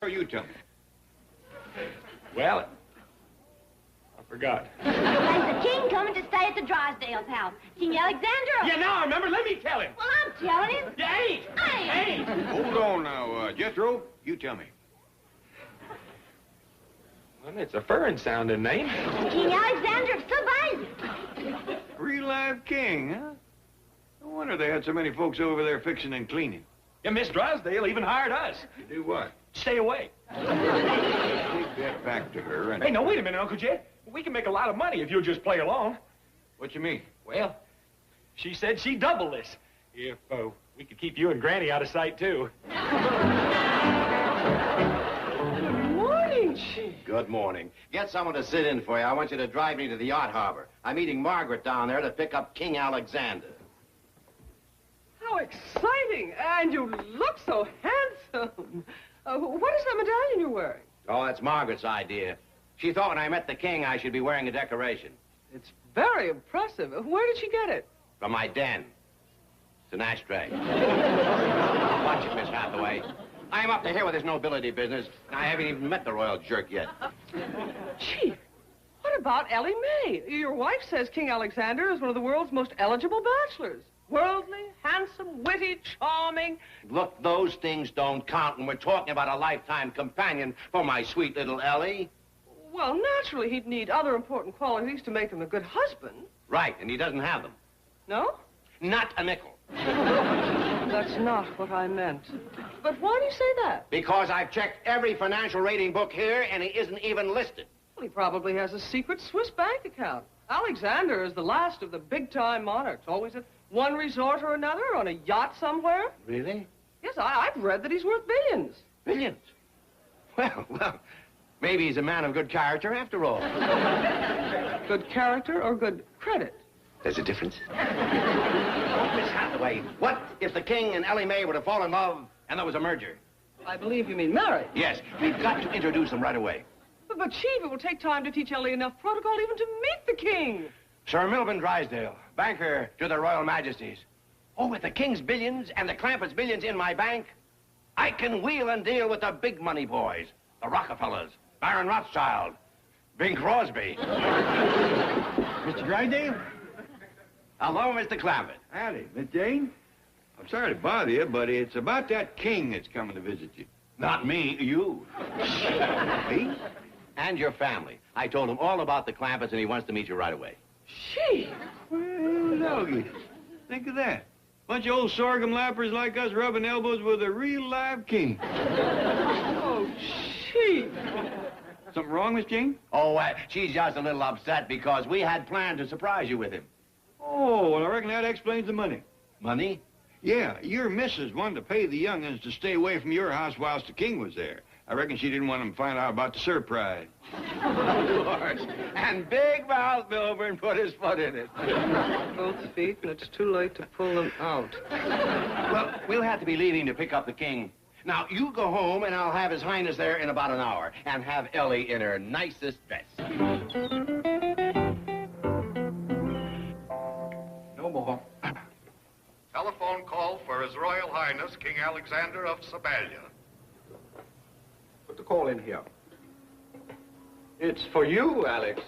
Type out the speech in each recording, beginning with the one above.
Or you tell me. Well, I forgot. There's the king coming to stay at the Drysdale's house. King Alexander. Yeah, now I remember. Let me tell him. Well, I'm telling him. You ain't. Ain't. Hold on now, Jethro. You tell me. Well, it's a foreign-sounding name. King Alexander of Sylvania. Real live king, huh? No wonder they had so many folks over there fixing and cleaning. Yeah, Miss Drysdale even hired us. To do what? Stay away. Take that back to her and... Hey, no, wait a minute, Uncle Jed. We can make a lot of money if you'll just play along. What you mean? Well, she said she'd double this if we could keep you and Granny out of sight, too. Good morning, Chief. Good morning. Get someone to sit in for you. I want you to drive me to the yacht harbor. I'm meeting Margaret down there to pick up King Alexander. How exciting! And you look so handsome. What is that medallion you're wearing? Oh, that's Margaret's idea. She thought when I met the king I should be wearing a decoration. It's very impressive. Where did she get it? From my den. It's an ashtray. Watch it, Miss Hathaway. I'm up to here with this nobility business, and I haven't even met the royal jerk yet. Chief, what about Ellie Mae? Your wife says King Alexander is one of the world's most eligible bachelors. Worldly, handsome, witty, charming. Look, those things don't count when we're talking about a lifetime companion for my sweet little Ellie. Well, naturally, he'd need other important qualities to make him a good husband. Right, and he doesn't have them. No? Not a nickel. That's not what I meant. But why do you say that? Because I've checked every financial rating book here, and he isn't even listed. Well, he probably has a secret Swiss bank account. Alexander is the last of the big-time monarchs, always at one resort or another, on a yacht somewhere. Really? Yes, I've read that he's worth billions. Billions? Well, maybe he's a man of good character after all. Good character or good credit? There's a difference. Miss Hathaway, what if the king and Ellie Mae were to fall in love and there was a merger? I believe you mean marriage. Yes, we've got to introduce them right away. But Chief, it will take time to teach Ellie enough protocol even to meet the king. Sir Milburn Drysdale, banker to the Royal Majesties. Oh, with the king's billions and the Clampett's billions in my bank, I can wheel and deal with the big money boys. The Rockefellers, Baron Rothschild, Bing Crosby. Mr. Drysdale? Hello, Mr. Clampett. Howdy, Miss Jane. I'm sorry to bother you, but it's about that king that's coming to visit you. Not me, you. Me? And your family. I told him all about the Clampetts, and he wants to meet you right away. Chief! Well, doggy. Think of that. Bunch of old sorghum lappers like us rubbing elbows with a real live king. Oh, Chief! Something wrong, Miss Jane? Oh, she's just a little upset because we had planned to surprise you with him. Oh, well, I reckon that explains the money. Money? Yeah, your missus wanted to pay the young'uns to stay away from your house whilst the king was there. I reckon she didn't want them to find out about the surprise. Of course. And Big Mouth Milburn put his foot in it. Both feet, and it's too late to pull them out. Well, we'll have to be leaving to pick up the king. Now, you go home, and I'll have His Highness there in about an hour, and have Ellie in her nicest dress. No more. Telephone call for His Royal Highness, King Alexander of Sabalia. Put the call in here. It's for you, Alex.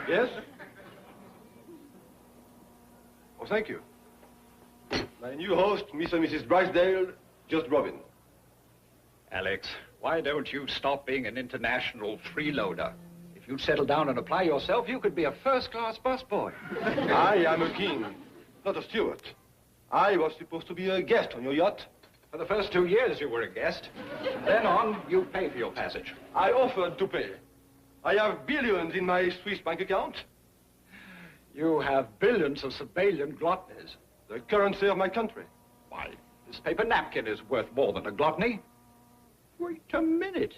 Yes? Oh, thank you. My new host, Mr. and Mrs. Drysdale, just Robin. Alex, why don't you stop being an international freeloader? If you'd settle down and apply yourself, you could be a first-class busboy. I am a king, not a steward. I was supposed to be a guest on your yacht. For the first 2 years, you were a guest. Then on, you pay for your passage. I offered to pay. I have billions in my Swiss bank account. You have billions of Sabalian gluttonies. The currency of my country. Why, this paper napkin is worth more than a gluttony. Wait a minute.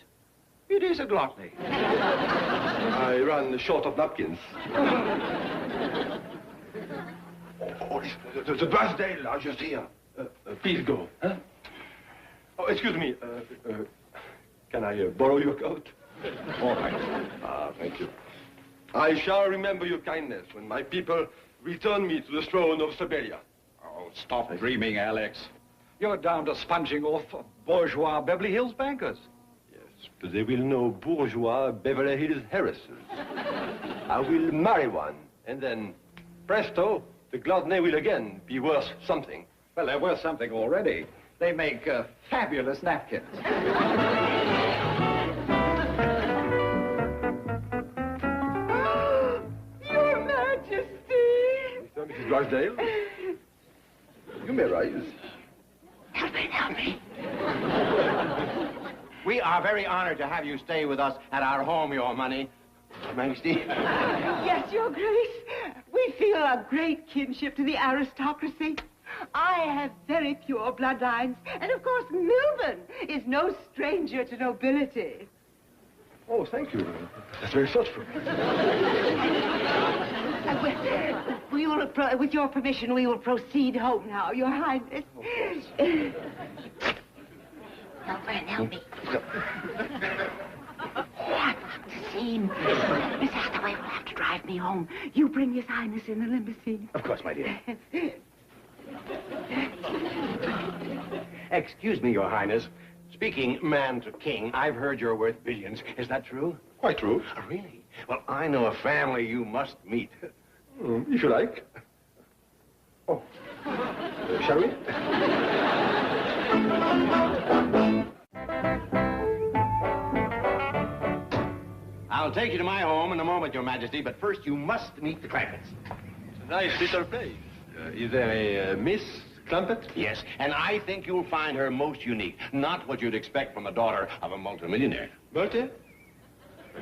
It is a gluttony. I ran short of napkins. The Drysdale are just here. Please go. Huh? Oh, excuse me. Can I borrow your coat? All right. Thank you. I shall remember your kindness when my people return me to the throne of Sabalia. Oh, stop dreaming, Alex. You're down to sponging off bourgeois Beverly Hills bankers. Yes, but they will know bourgeois Beverly Hills heiresses. I will marry one, and then, presto, the gluttony will again be worth something. Well, they're worth something already. They make fabulous napkins. Your Majesty! Mr. and Mrs. Drysdale, you may rise. Help me. We are very honored to have you stay with us at our home, Your Money. Your Majesty. Yes, Your Grace. We feel a great kinship to the aristocracy. I have very pure bloodlines, and of course Milburn is no stranger to nobility. Oh, thank you. That's very thoughtful. With your permission, we will proceed home now, Your Highness. Now, friend, help me. What a scene. Miss Hathaway will have to drive me home. You bring His Highness in the limousine. Of course, my dear. Excuse me, Your Highness. Speaking man to king, I've heard you're worth billions. Is that true? Quite true. Oh, really? Well, I know a family you must meet. If you like. Oh. Shall we? I'll take you to my home in a moment, Your Majesty, but first you must meet the Clampets. It's a nice little place. Is there a Miss Clampett? Yes, and I think you'll find her most unique. Not what you'd expect from the daughter of a multimillionaire. Multi?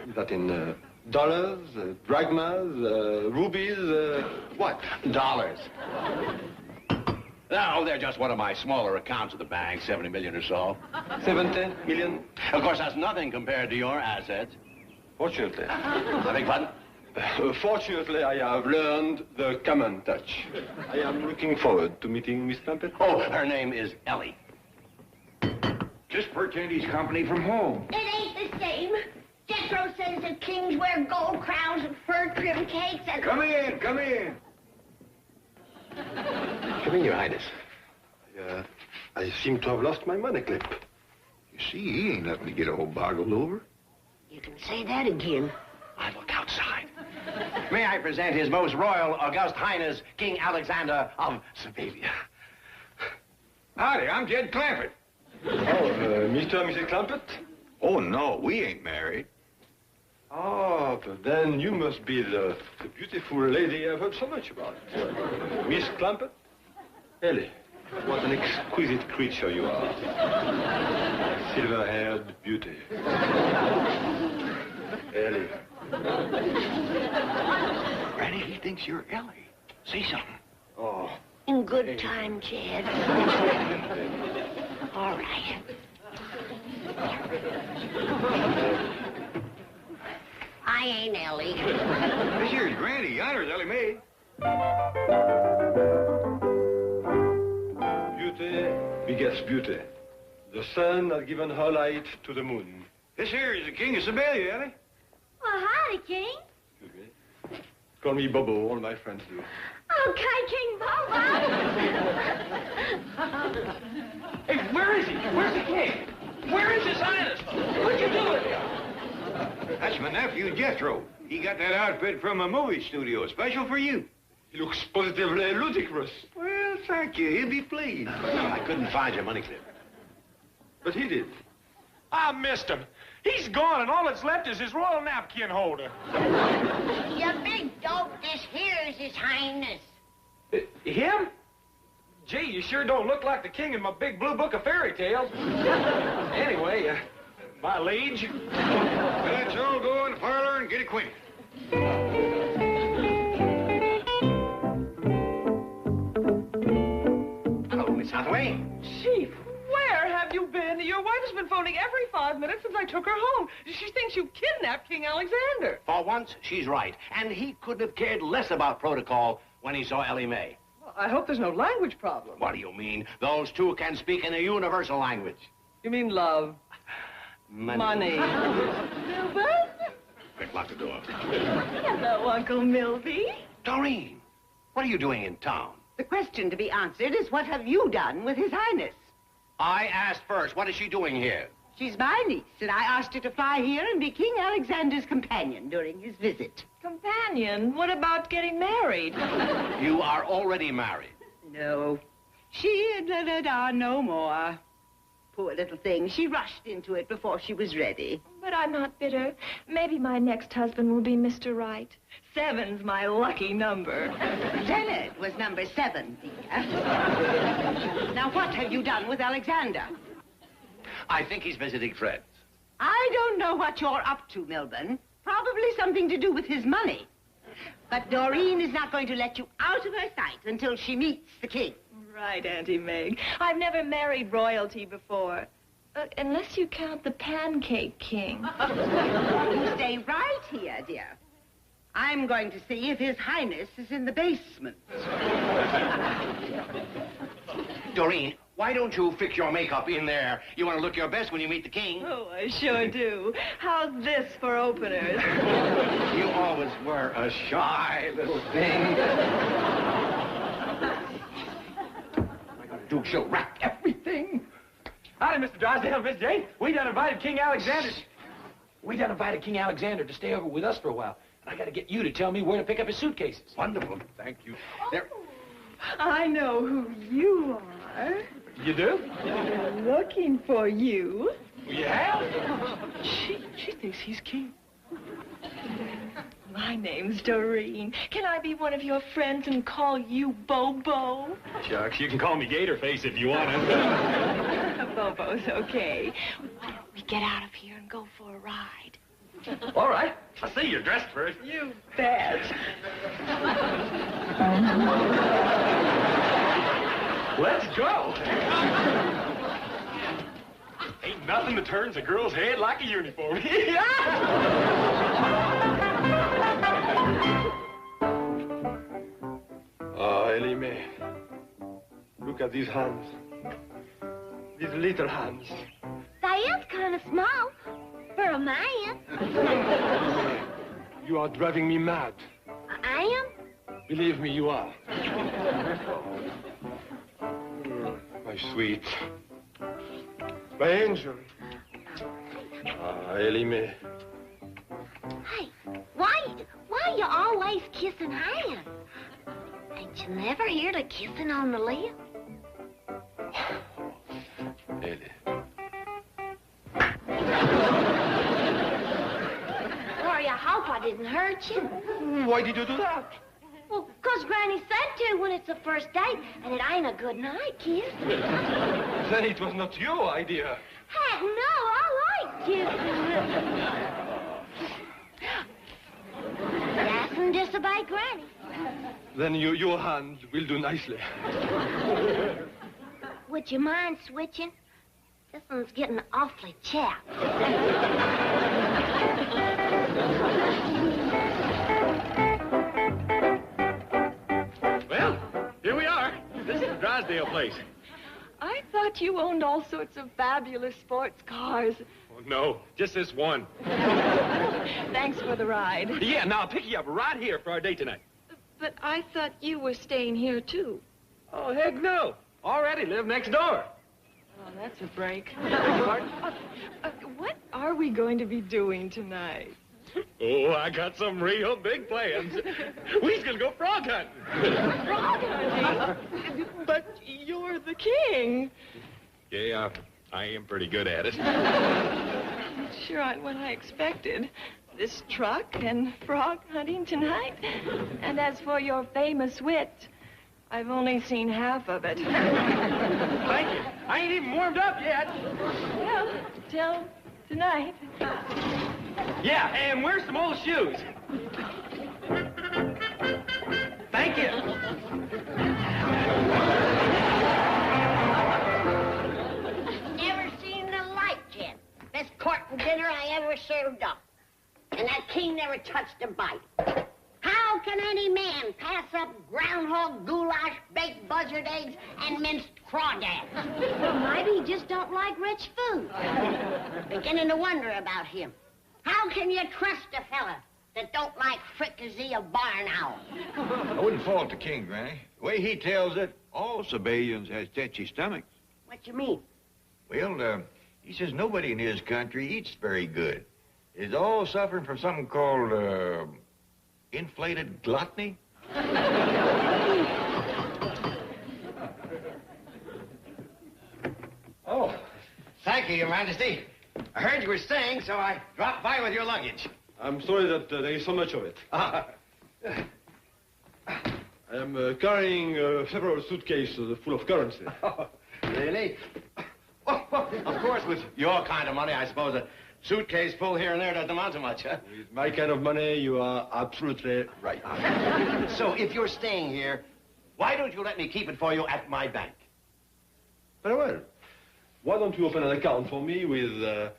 Is that in dollars, drachmas, rubies, what? Dollars. No, they're just one of my smaller accounts at the bank, 70 million or so. 70 million? Of course, that's nothing compared to your assets. Fortunately. I beg pardon? Fortunately, I have learned the common touch. I am looking forward to meeting Miss Clampett. Oh, her name is Ellie. Just purchased his company from home. It ain't the same. Jethro says the kings wear gold crowns and fur-trimmed cakes and... Come in, come in. Come in, Your Highness. I seem to have lost my money clip. You see, he ain't nothing to get all boggled over. You can say that again. I look outside. May I present His Most Royal August Highness, King Alexander of Sabavia. Howdy, I'm Jed Clampett. Oh, Mr. and Mrs. Clampett? Oh, no, we ain't married. Oh, but then you must be the beautiful lady I've heard so much about. Miss Clampett? Ellie, what an exquisite creature you are. Silver-haired beauty. Ellie. Granny, he thinks you're Ellie. Say something. Oh. In good time, Jed. All right. I ain't Ellie. This here's Granny. Yonder's Ellie Mae. Beauty begets beauty. The sun has given her light to the moon. This here is the King of Sabavia, Ellie. Well, howdy, King. Excuse me. Call me Bobo, all my friends do. Okay, King Bobo. Hey, where is he? Where's the king? Where is His Highness? What'd you do with him? That's my nephew, Jethro. He got that outfit from a movie studio, special for you. He looks positively ludicrous. Well, thank you. He'll be pleased. I couldn't find your money clip. But he did. I missed him. He's gone, and all that's left is his royal napkin holder. You big dope, this here is His Highness. Him? Gee, you sure don't look like the king in my big blue book of fairy tales. Anyway, my liege. Let's all go in the parlor and get acquainted. Hello, Miss Hathaway. Chief, where have you been? Your wife has been phoning every 5 minutes since I took her home. She thinks you kidnapped King Alexander. For once, she's right. And he couldn't have cared less about protocol when he saw Ellie Mae. Well, I hope there's no language problem. What do you mean? Those two can speak in a universal language. You mean love? Money. Milburn? Quick, lock the door. Hello, Uncle Milby. Doreen, what are you doing in town? The question to be answered is, what have you done with His Highness? I asked first, what is she doing here? She's my niece, and I asked her to fly here and be King Alexander's companion during his visit. Companion? What about getting married? You are already married. No. She and no more. Poor little thing. She rushed into it before she was ready. But I'm not bitter. Maybe my next husband will be Mr. Right. 7's my lucky number. Leonard was number 7, dear. Now, what have you done with Alexander? I think he's visiting friends. I don't know what you're up to, Milburn. Probably something to do with his money. But Doreen is not going to let you out of her sight until she meets the king. Right, Auntie Meg. I've never married royalty before. Unless you count the Pancake King. You stay right here, dear. I'm going to see if His Highness is in the basement. Doreen, why don't you fix your makeup in there? You want to look your best when you meet the king. Oh, I sure do. How's this for openers? You always were a shy little thing. Duke, she'll wreck everything. Howdy, Mr. Drysdale, Miss Jane. We done invited King Alexander to stay over with us for a while. And I got to get you to tell me where to pick up his suitcases. Wonderful. Thank you. There. I know who you are. You do? They're looking for you. You have? She thinks he's king. My name's Doreen. Can I be one of your friends and call you Bobo? Shucks, you can call me Gatorface if you want to. Bobo's okay. Why don't we get out of here and go for a ride? All right. I see you're dressed first. You bet. Let's go. Ain't nothing that turns a girl's head like a uniform. Oh, Ellie Mae. Look at these hands. These little hands. They is kind of small for a man. You are driving me mad. I am? Believe me, you are. My sweet. My angel. Ah, Ellie Mae. Hey, why you always kissing hands? Ain't you never heard of kissing on the lips? Ellie. Sorry, I hope I didn't hurt you. Why did you do that? Well, 'cause Granny said to when it's the first date, and it ain't a good night kiss. Then it was not your idea. Heck no, I like kissing. Mustn't disobey Granny. Then your hand will do nicely. Would you mind switching? This one's getting awfully chapped. Well, here we are. This is the Drysdale place. I thought you owned all sorts of fabulous sports cars. Oh, no, just this one. Thanks for the ride. Yeah, now I'll pick you up right here for our date tonight. But I thought you were staying here, too. Oh, heck no. Already live next door. Oh, that's a break. What are we going to be doing tonight? Oh, I got some real big plans. We's gonna go frog hunting. Frog hunting? But you're the king. Yeah, I am pretty good at it. Sure aren't what I expected. This truck and frog hunting tonight. And as for your famous wit, I've only seen half of it. Thank you. I ain't even warmed up yet. Well, till tonight. Yeah, and where's some old shoes? Thank you. Never seen the like yet. Best courting dinner I ever served up. And that king never touched a bite. How can any man pass up groundhog goulash, baked buzzard eggs, and minced crawdads? Well, maybe he just don't like rich food. Beginning to wonder about him. How can you trust a fella that don't like fricassee of barn owl? I wouldn't fault the king, Granny. The way he tells it, all civilians has tetchy stomachs. What you mean? Well, he says nobody in his country eats very good. Is all suffering from something called, inflated gluttony? Oh, thank you, Your Majesty. I heard you were staying, so I dropped by with your luggage. I'm sorry that there is so much of it. I am carrying several suitcases full of currency. Oh, really? Oh, of course, with your kind of money, I suppose a suitcase full here and there doesn't amount to much, huh? With my kind of money, you are absolutely right. So if you're staying here, why don't you let me keep it for you at my bank? Very well. Why don't you open an account for me with the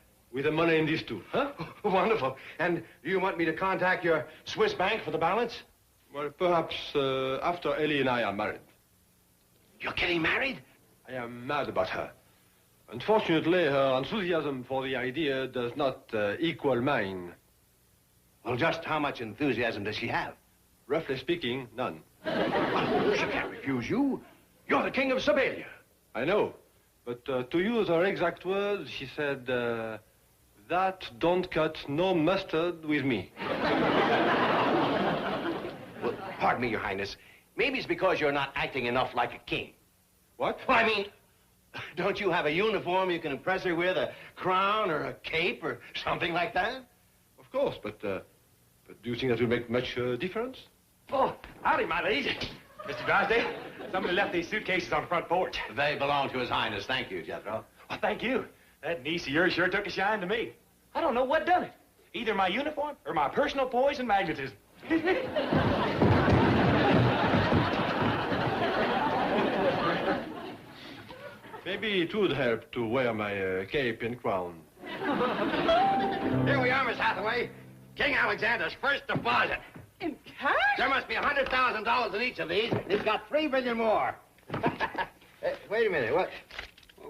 money in these two, huh? Wonderful. And do you want me to contact your Swiss bank for the balance? Well, perhaps after Ellie and I are married. You're getting married? I am mad about her. Unfortunately, her enthusiasm for the idea does not equal mine. Well, just how much enthusiasm does she have? Roughly speaking, none. Well, she can't refuse you. You're the king of Siberia. I know. But to use her exact words, she said, that don't cut no mustard with me. Well, pardon me, Your Highness. Maybe it's because you're not acting enough like a king. What? Well, I mean, don't you have a uniform you can impress her with, a crown or a cape or something like that? Of course, but do you think that will make much difference? Oh, howdy, my lady. Mr. Drysdale, somebody left these suitcases on the front porch. They belong to His Highness. Thank you, Jethro. Well, thank you. That niece of yours sure took a shine to me. I don't know what done it. Either my uniform or my personal poise and magnetism. Maybe it would help to wear my cape and crown. Here we are, Miss Hathaway. King Alexander's first deposit. In cash? There must be $100,000 in each of these. He's got $3 billion more. Wait a minute.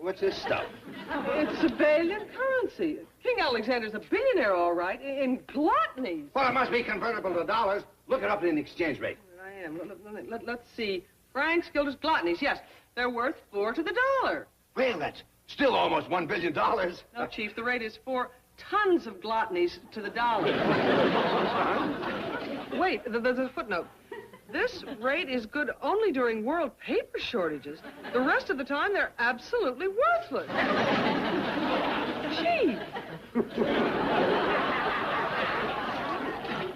What's this stuff? It's Siberian currency. King Alexander's a billionaire, all right, in gluttony. Well, it must be convertible to dollars. Look it up in the exchange rate. I am. Let's see. Francs, guilders, gluttonies. Yes, they're worth 4 to the dollar. Well, that's still almost $1 billion. No, Chief, the rate is 4 tons of gluttonies to the dollar. Wait, there's a footnote. This rate is good only during world paper shortages. The rest of the time, they're absolutely worthless. Chief!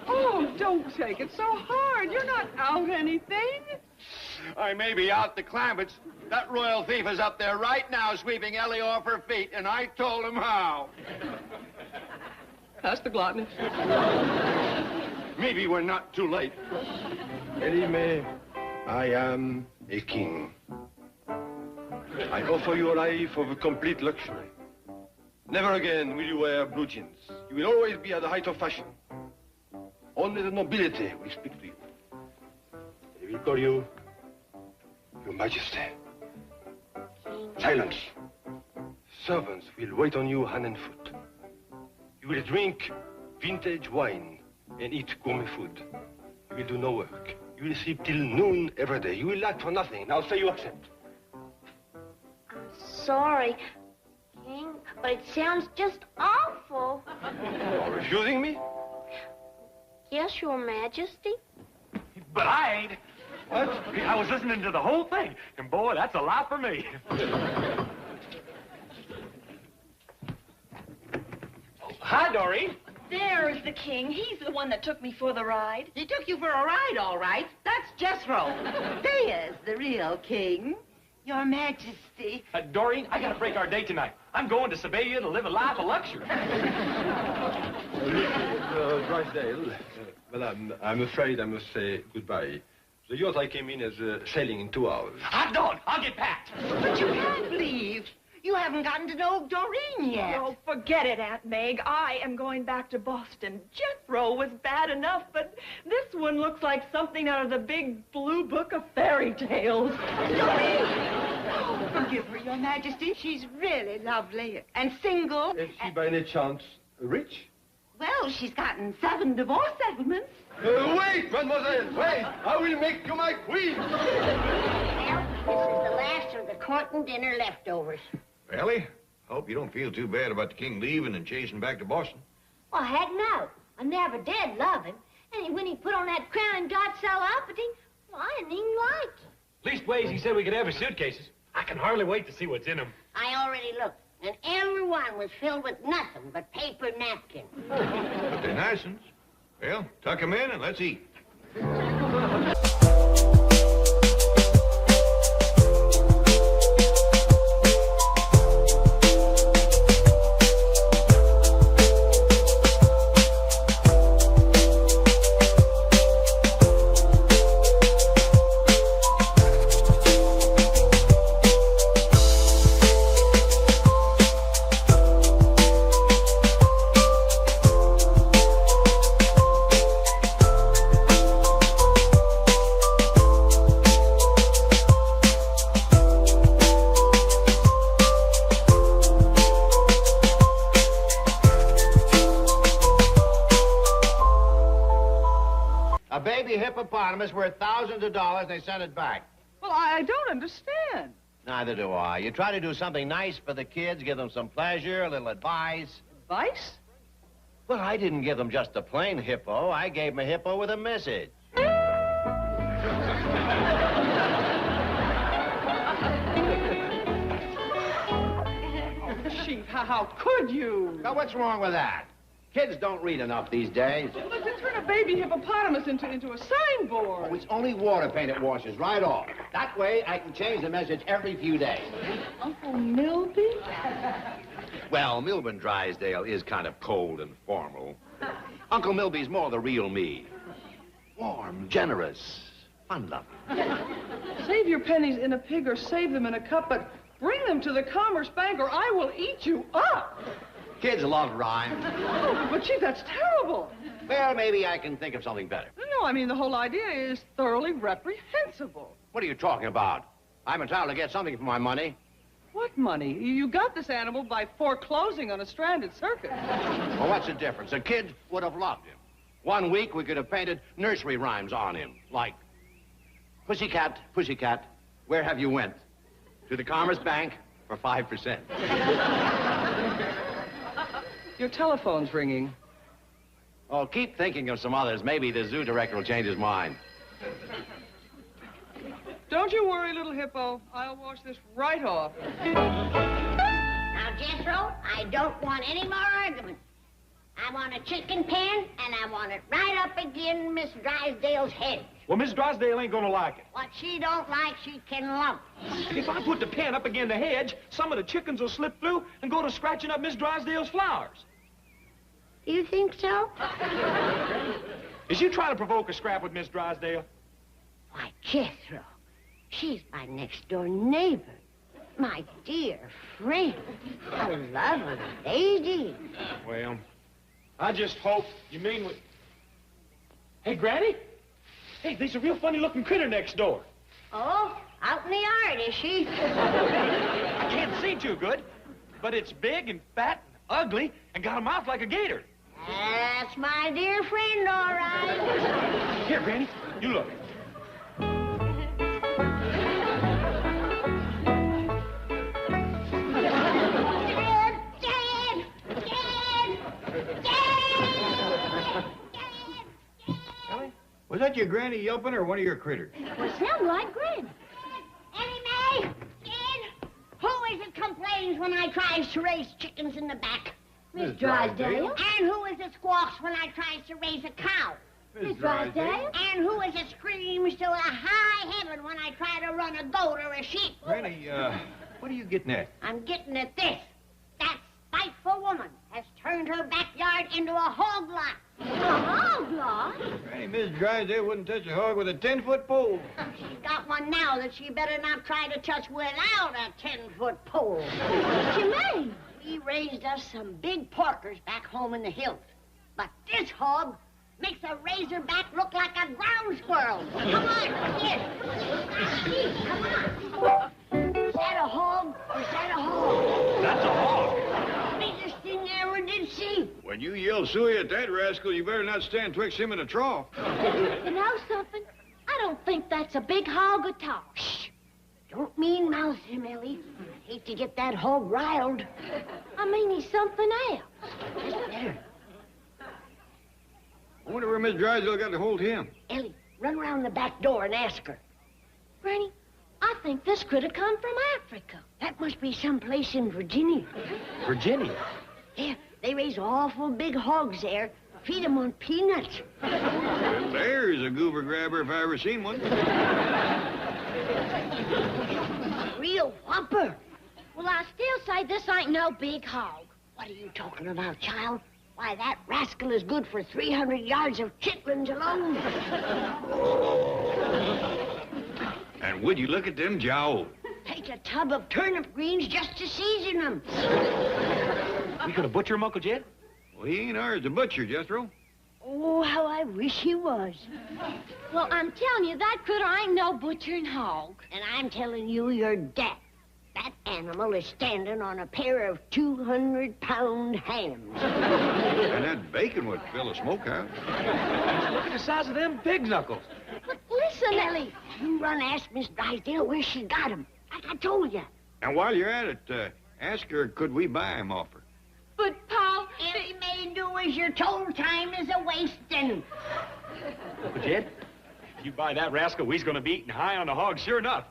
Oh, don't take it so hard. You're not out anything. I may be out the Clampets. That royal thief is up there right now sweeping Ellie off her feet, and I told him how. That's the gluttony. Maybe we're not too late. Ellie May, I am a king. I offer you a life of complete luxury. Never again will you wear blue jeans. You will always be at the height of fashion. Only the nobility will speak to you. They will call you Your Majesty. Silence. Servants will wait on you hand and foot. You will drink vintage wine and eat gourmet food. You will do no work. You will sleep till noon every day. You will lack for nothing. Now say you accept. Sorry, King, but it sounds just awful. You are refusing me? Yes, Your Majesty. But I ain't. What? I was listening to the whole thing, and boy, that's a lot for me. Hi, Doreen. There's the king. He's the one that took me for the ride. He took you for a ride, all right. That's Jethro. There's the real king. Your Majesty. Doreen, I gotta break our date tonight. I'm going to Siberia to live a life of luxury. Drysdale, madame, I'm afraid I must say goodbye. The yacht I came in is sailing in 2 hours. Hot dog, I'll get packed. But you can't leave. You haven't gotten to know Doreen yet. Oh, forget it, Aunt Meg. I am going back to Boston. Jethro was bad enough, but this one looks like something out of the big blue book of fairy tales. Doreen! Oh, forgive her, Your Majesty. She's really lovely and single. Is she by any chance rich? Well, she's gotten 7 divorce settlements. Wait, mademoiselle, wait! I will make you my queen! Well, this is the last of the court and dinner leftovers. Ellie, Hope you don't feel too bad about the king leaving and chasing back to Boston. Well, heck no. I never did love him. And when he put on that crown and got so uppity, well, I didn't even like it. Leastways, he said we could have his suitcases. I can hardly wait to see what's in them. I already looked, and every one was filled with nothing but paper napkins. But they're nice ones. Well, tuck 'em in and let's eat. A baby hippopotamus worth thousands of dollars, and they sent it back. Well, I don't understand. Neither do I. You try to do something nice for the kids, give them some pleasure, a little advice. Advice? Well, I didn't give them just a plain hippo. I gave them a hippo with a message. Chief, how could you? Now, what's wrong with that? Kids don't read enough these days. But to turn a baby hippopotamus into a signboard. Oh, it's only water paint it washes right off. That way, I can change the message every few days. Uncle Milby? Well, Milburn Drysdale is kind of cold and formal. Uncle Milby's more the real me. Warm, generous, fun-loving. Save your pennies in a pig or save them in a cup, but bring them to the Commerce Bank or I will eat you up. Kids love rhyme. Oh, but Chief, that's terrible. Well, maybe I can think of something better. No, I mean, the whole idea is thoroughly reprehensible. What are you talking about? I'm entitled to get something for my money. What money? You got this animal by foreclosing on a stranded circus. Well, what's the difference? A kid would have loved him. 1 week, we could have painted nursery rhymes on him, like, Pussycat, pussycat, where have you went? To the Commerce Bank for 5%. Your telephone's ringing. Oh, keep thinking of some others. Maybe the zoo director will change his mind. Don't you worry, little hippo. I'll wash this right off. Now, Jethro, I don't want any more argument. I want a chicken pen, and I want it right up against Miss Drysdale's head. Well, Miss Drysdale ain't gonna like it. What she don't like, she can lump. If I put the pen up against the hedge, some of the chickens will slip through and go to scratching up Miss Drysdale's flowers. You think so? Is you trying to provoke a scrap with Miss Drysdale? Why, Jethro, she's my next-door neighbor. My dear friend. A lovely lady. Well, I just hope you mean what... Hey, Granny? Hey, there's a real funny-looking critter next door. Oh, out in the yard, is she? I can't see too good, but it's big and fat and ugly and got a mouth like a gator. That's my dear friend, all right. Here, Granny, you look. Was that your granny yelping or one of your critters? Well, sound like Grin. Annie Mae, Kid, who is it complains when I tries to raise chickens in the back? Miss Drysdale. And who is it squawks when I tries to raise a cow? Miss Drysdale. And who is it screams to a high heaven when I try to run a goat or a sheep? Granny, what are you getting at? I'm getting at this. That spiteful woman has turned her backyard into a hog lot. A hog lot? Granny, Miss Drysdale wouldn't touch a hog with a 10-foot pole. She's got one now that she better not try to touch without a 10-foot pole. What you mean? We raised us some big porkers back home in the hills. But this hog makes a razorback look like a ground squirrel. Come on, here. Come on. Is that a hog or is that a hog? That's a hog. Biggest thing I ever did see. When you yell suey at that rascal, you better not stand twixt him and a trough. You know something? I don't think that's a big hog at all. Shh. Don't mean mouse him, Ellie. hate to get that hog riled. I mean, he's something else. That's better. I wonder where Miss Drysdale got to hold him. Ellie, run around the back door and ask her. Granny, I think this could have come from Africa. That must be someplace in Virginia. Virginia? Yeah, they raise awful big hogs there. Feed them on peanuts. Well, there's a goober grabber if I ever seen one. Real whopper. Well, I still say this ain't no big hog. What are you talking about, child? Why, that rascal is good for 300 yards of chitlins alone. And would you look at them jowls? Take a tub of turnip greens just to season them. We gonna butcher him, Uncle Jed? Well, he ain't ours to butcher, Jethro. Oh, how I wish he was. Well, I'm telling you, that critter ain't no butchering hog. And I'm telling you, you're deaf. That animal is standing on a pair of 200-pound hams. And that bacon would fill a smokehouse. Look at the size of them pig knuckles. But listen, Ellie, you run ask Miss Drysdale where she got him. Like I told you. And while you're at it, ask her, could we buy him off her? But, Pa, Ellie may do as you're told. Time is a-wasting. Uncle Jed, if you buy that rascal, we's gonna be eating high on the hog, sure enough.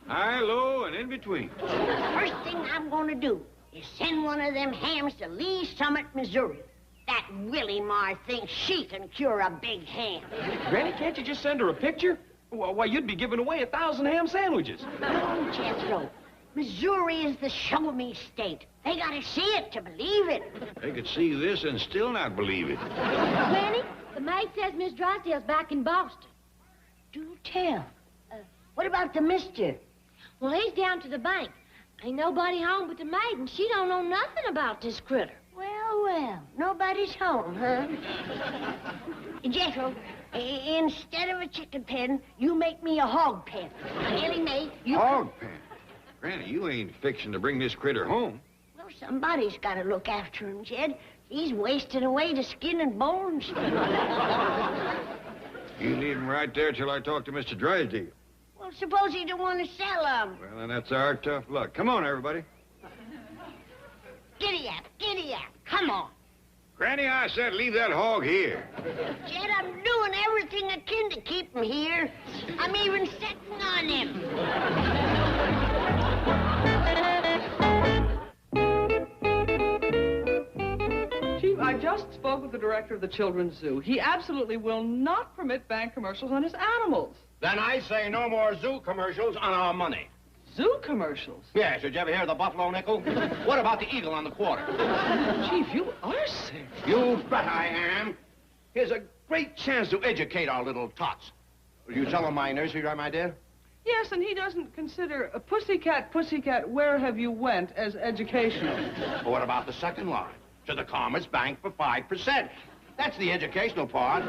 High, low, and in between. First thing I'm gonna do is send one of them hams to Lee Summit, Missouri. That Willie Marr thinks she can cure a big ham. Granny, can't you just send her a picture? Why, you'd be giving away 1,000 ham sandwiches. No, Jethro. Missouri is the show-me state. They gotta see it to believe it. They could see this and still not believe it. Granny, the maid says Miss Drysdale's back in Boston. Do tell. What about the mister? Well, he's down to the bank. Ain't nobody home but the maid, and she don't know nothing about this critter. Well, nobody's home, huh? Jethro, instead of a chicken pen, you make me a hog pen. Ellie Mae, you... Hog pen? Granny, you ain't fixing to bring this critter home. Well, somebody's got to look after him, Jed. He's wasting away to skin and bones. You leave him right there till I talk to Mr. Drysdale. Well, suppose he don't want to sell him. Well, then that's our tough luck. Come on, everybody. Giddy up, come on. Granny, I said leave that hog here. Jed, I'm doing everything I can to keep him here. I'm even sitting on him. Chief, I just spoke with the director of the Children's Zoo. He absolutely will not permit bank commercials on his animals. Then I say no more zoo commercials on our money. Zoo commercials? Yes, did you ever hear of the buffalo nickel? What about the eagle on the quarter? Chief, you are sick. You bet I am. Here's a great chance to educate our little tots. Will you tell them my nursery rhyme, my dear? Yes, and he doesn't consider a pussycat, pussycat, where have you went as educational. But what about the second line? To the Commerce Bank for 5%. That's the educational part.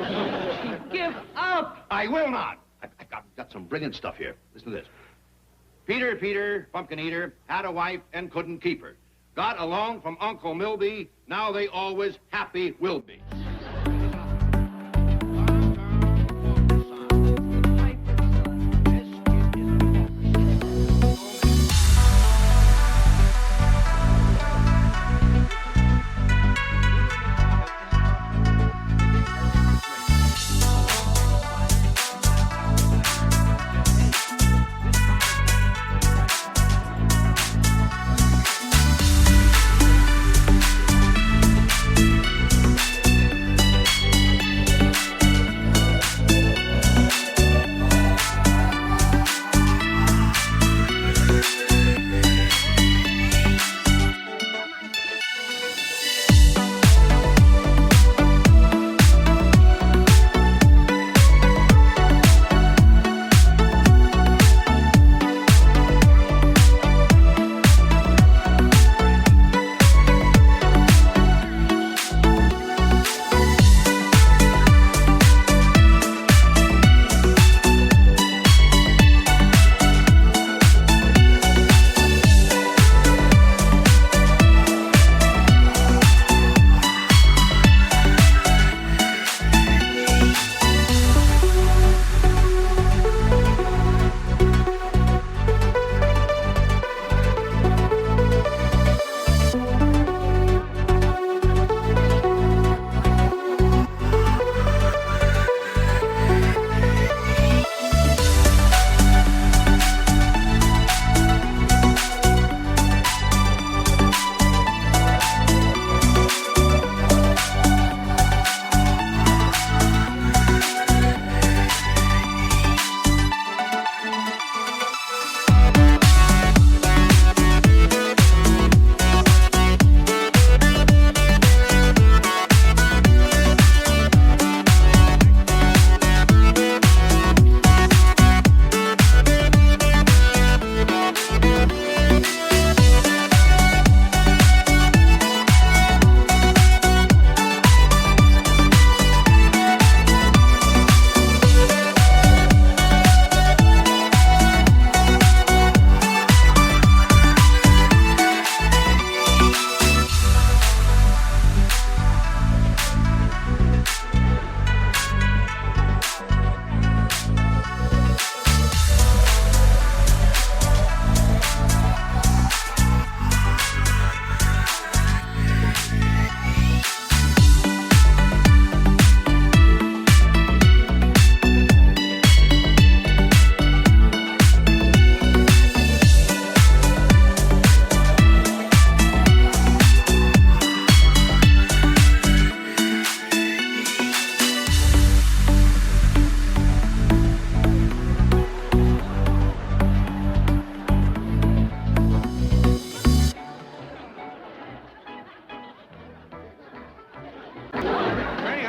Give up. I will not. I've got some brilliant stuff here. Listen to this. Peter, pumpkin eater, had a wife and couldn't keep her. Got along from Uncle Milby, now they always happy will be.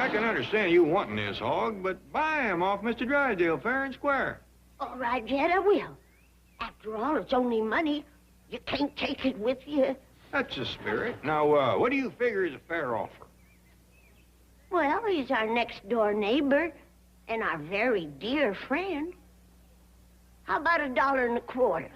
I can understand you wanting this hog, but buy him off Mr. Drysdale fair and square. All right, Jed, I will. After all, it's only money. You can't take it with you. That's the spirit. Now, what do you figure is a fair offer? Well, he's our next-door neighbor and our very dear friend. How about $1.25?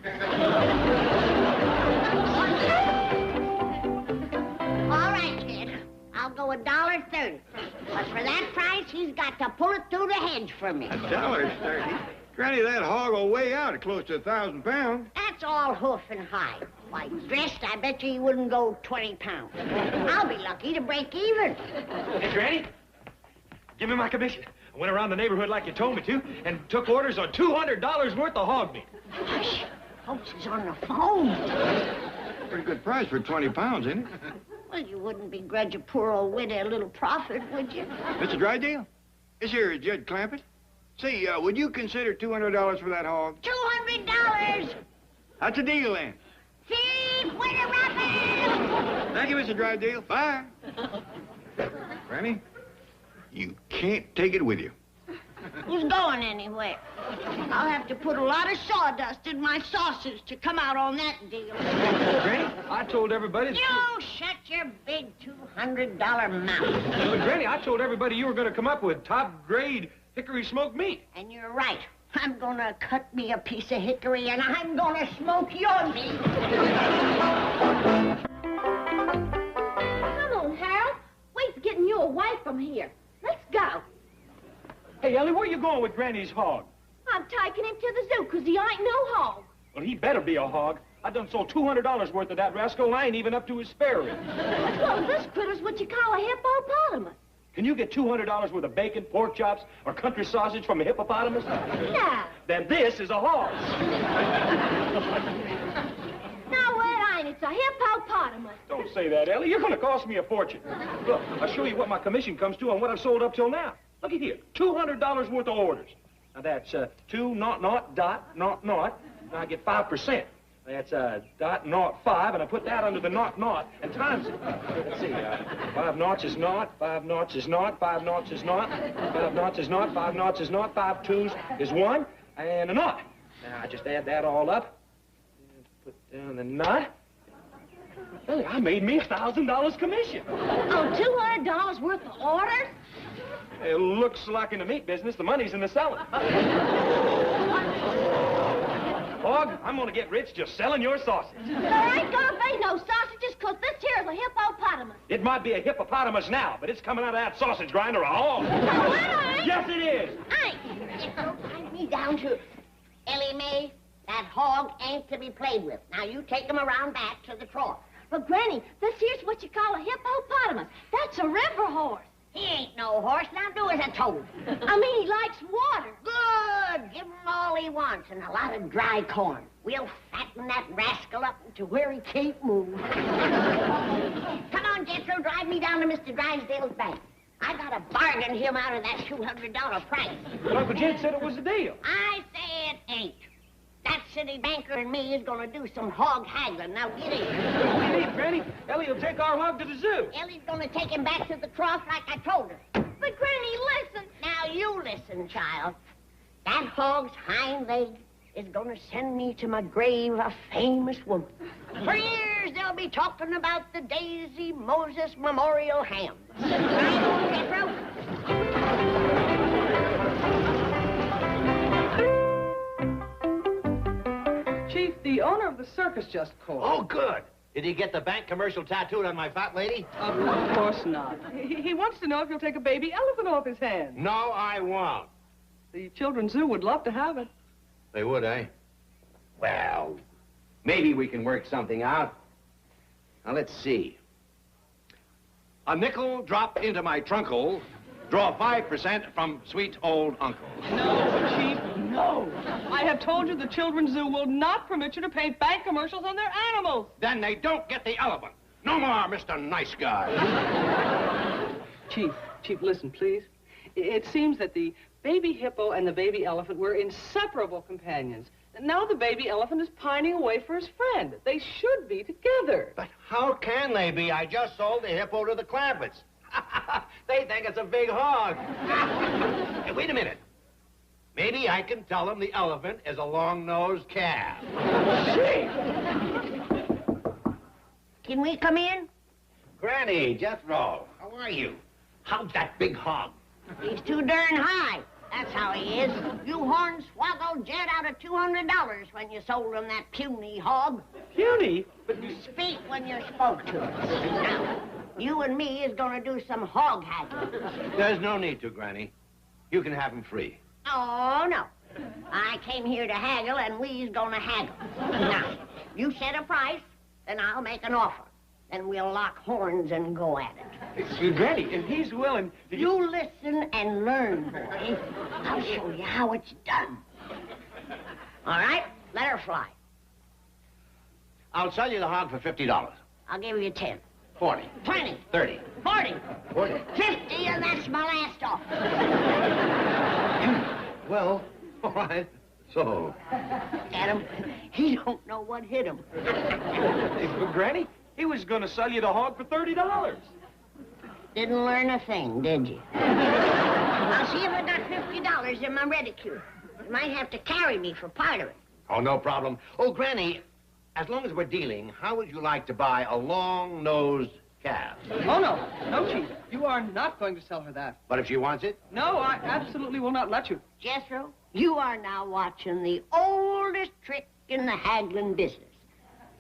All right, kid. I'll go $1.30. But for that price, he's got to pull it through the hedge for me. $1.30? Granny, that hog will weigh out at close to 1,000 pounds. That's all hoof and hide. Why, dressed, I bet you he wouldn't go 20 pounds. I'll be lucky to break even. Hey, Granny, give me my commission. I went around the neighborhood like you told me to and took orders on $200 worth of hog meat. Hush. Folks is on the phone. Pretty good price for 20 pounds, isn't it? Well, you wouldn't begrudge a poor old widow a little profit, would you? Mr. Drysdale, this here is Judge Clampett. Say, would you consider $200 for that hog? $200! That's a deal, then. Chief, winner rabbit! Thank you, Mr. Drysdale. Bye. Granny, you can't take it with you. Who's going anywhere? I'll have to put a lot of sawdust in my sausage to come out on that deal. Granny, I told everybody... You shut your big $200 mouth. But, Granny, I told everybody you were going to come up with top-grade hickory smoked meat. And you're right. I'm gonna cut me a piece of hickory and I'm gonna smoke your meat. Come on, Harold. Wait's getting you away from here. Let's go. Hey, Ellie, where you going with Granny's hog? I'm taking him to the zoo because he ain't no hog. Well, he better be a hog. I done sold $200 worth of that rascal, and I ain't even up to his spare ribs. Well, this critter's what you call a hippopotamus. Can you get $200 worth of bacon, pork chops, or country sausage from a hippopotamus? No. Then this is a hog. No, it ain't. It's a hippopotamus. Don't say that, Ellie. You're going to cost me a fortune. Look, I'll show you what my commission comes to on what I've sold up till now. Look at here. $200 worth of orders. Now, that's 2 naught naught dot naught naught. Now, I get 5%. That's .05, and I put that under the naught naught and times it. Let's see, 5 noughts is naught, 5 noughts is naught, 5 noughts is naught, 5 noughts is naught, 5 noughts is naught, 5 twos is 1, and a naught. Now I just add that all up, and put down the naught. Hey, I made me $1,000 commission. Oh, $200 worth of orders? It looks like in the meat business, the money's in the selling. Hog, I'm gonna get rich just selling your sausage. There ain't gonna be no sausages because this here's a hippopotamus. It might be a hippopotamus now, but it's coming out of that sausage grinder a hog. No, it ain't. Yes, it is. Ain't. Don't tie me down to... Ellie Mae, that hog ain't to be played with. Now, you take him around back to the trough. But, Granny, this here's what you call a hippopotamus. That's a river horse. He ain't no horse. Now, do as I told you. I mean, he likes water. Good. Give him all he wants and a lot of dry corn. We'll fatten that rascal up to where he can't move. Come on, Jethro, drive me down to Mr. Drysdale's bank. I got to bargain him out of that $200 price. But Uncle Jed said it was a deal. I say it ain't. That city banker and me is going to do some hog haggling. Now, get in. Hey, Granny, Ellie will take our hog to the zoo. Ellie's going to take him back to the trough like I told her. But, Granny, listen. Now, you listen, child. That hog's hind leg is going to send me to my grave a famous woman. For years, they'll be talking about the Daisy Moses Memorial Ham. Right on, Jethro? Chief, the owner of the circus just called. Oh, good. Did he get the bank commercial tattooed on my fat lady? Of course not. He wants to know if you'll take a baby elephant off his hands. No, I won't. The Children's Zoo would love to have it. They would, eh? Well, maybe we can work something out. Now, let's see. A nickel drop into my trunkle. Draw 5% from sweet old uncle. No, Chief, no. I have told you the Children's Zoo will not permit you to paint bank commercials on their animals. Then they don't get the elephant. No more, Mr. Nice Guy. Chief, listen, please. It seems that the baby hippo and the baby elephant were inseparable companions. Now the baby elephant is pining away for his friend. They should be together. But how can they be? I just sold the hippo to the Clampetts. They think it's a big hog. Hey, wait a minute. Maybe I can tell them the elephant is a long-nosed calf. Can we come in? Granny, Jethro, how are you? How's that big hog? He's too darn high. That's how he is. You hornswoggled jet out of $200 when you sold him that puny hog. Puny? But you speak when you're spoke to. Now, you and me is gonna do some hog haggling. There's no need to, Granny. You can have him free. Oh, no. I came here to haggle, and we's gonna haggle. Now, you set a price, then I'll make an offer. Then we'll lock horns and go at it. Granny, if he's willing... You listen and learn, boy. I'll show you how it's done. All right, let her fly. I'll sell you the hog for $50. I'll give you 10. 40. 20. 30. 40. 40. 50, and that's my last offer. Well, all right. So... Get him. He don't know what hit him. But, Granny, he was going to sell you the hog for $30. Didn't learn a thing, did you? I'll see if I got $50 in my reticule. You might have to carry me for part of it. Oh, no problem. Oh, Granny, as long as we're dealing, how would you like to buy a long-nosed calf? Oh, no. No, Chief. You are not going to sell her that. But if she wants it? No, I absolutely will not let you. Jethro, you are now watching the oldest trick in the haggling business.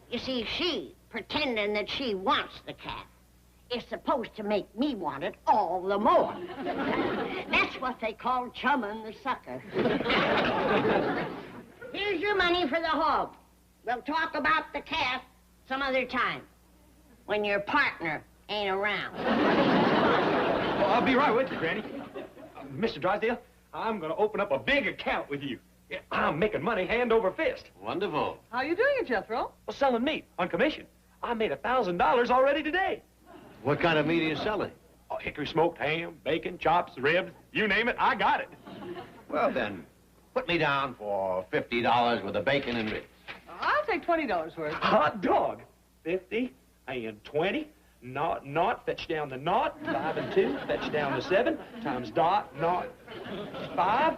You see, she, pretending that she wants the calf, is supposed to make me want it all the more. That's what they call chumming the sucker. Here's your money for the hog. We'll talk about the calf some other time, when your partner ain't around. Well, I'll be right with you, Granny. Mr. Drysdale, I'm going to open up a big account with you. Yeah, I'm making money hand over fist. Wonderful. How are you doing it, Jethro? Well, selling meat on commission. I made $1,000 already today. What kind of meat are you selling? Oh, hickory smoked ham, bacon, chops, ribs, you name it, I got it. Well, then, put me down for $50 with the bacon and ribs. I'll take $20 worth. Hot dog. 50 and 20. Naught, fetch down the naught. 5 and 2, fetch down the 7. Times dot, naught, 5.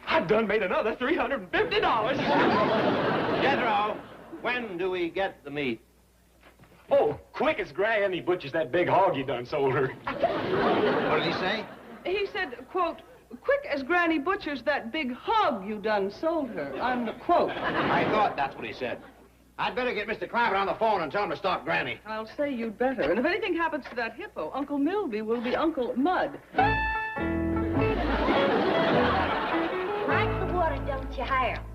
I've done made another $350. Jethro, when do we get the meat? Oh, quick as Granny butchers that big hog you done sold her. What did he say? He said, quote, quick as Granny butchers that big hog you done sold her, unquote. I thought that's what he said. I'd better get Mr. Clampett on the phone and tell him to stop Granny. I'll say you'd better. And if anything happens to that hippo, Uncle Milby will be Uncle Mud. Strike the water, don't you, Harold?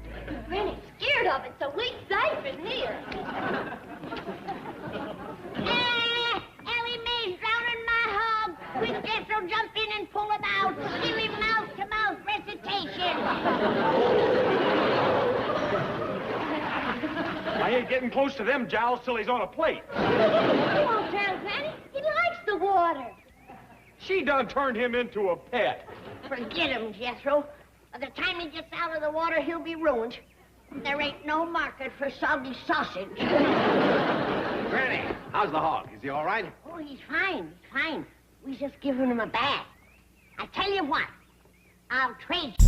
Granny's scared of it, so we safe in here. Ellie Mae's drowning my hog. Quick, Jethro, jump in and pull him out. Give him mouth-to-mouth recitation. I ain't getting close to them jowls till he's on a plate. He won't drown, Granny. He likes the water. She done turned him into a pet. Forget him, Jethro. By the time he gets out of the water, he'll be ruined. There ain't no market for soggy sausage. Granny, how's the hog? Is he all right? Oh, he's fine. He's fine. We just giving him a bath. I tell you what, I'll trade you.